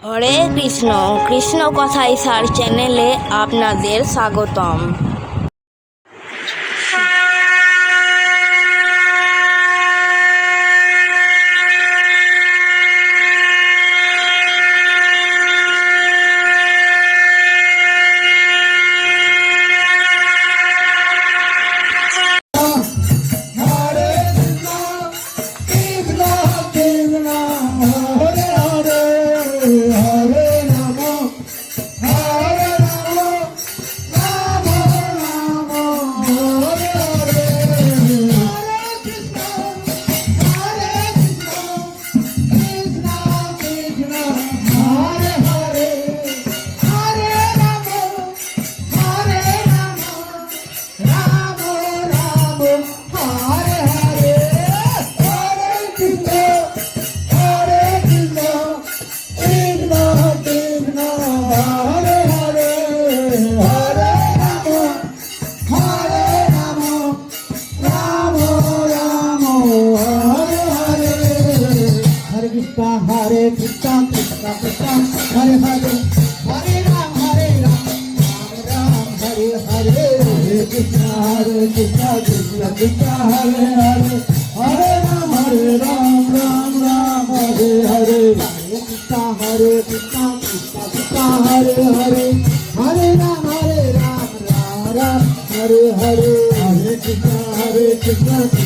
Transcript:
হরে কৃষ্ণ, কৃষ্ণ কথাই সার চ্যানেলে আপনাদের স্বাগতম। Hare Krishna, Krishna Krishna, Hare Hare, Hare Ram, Ram Ram, Hare Hare, Hare Krishna, Krishna Krishna, Hare Hare, Hare Ram, Ram Ram, Hare Hare, Hare Krishna, Krishna Krishna, Hare Hare, Hare Ram, Ram Ram, Hare Hare, Hare Krishna, Krishna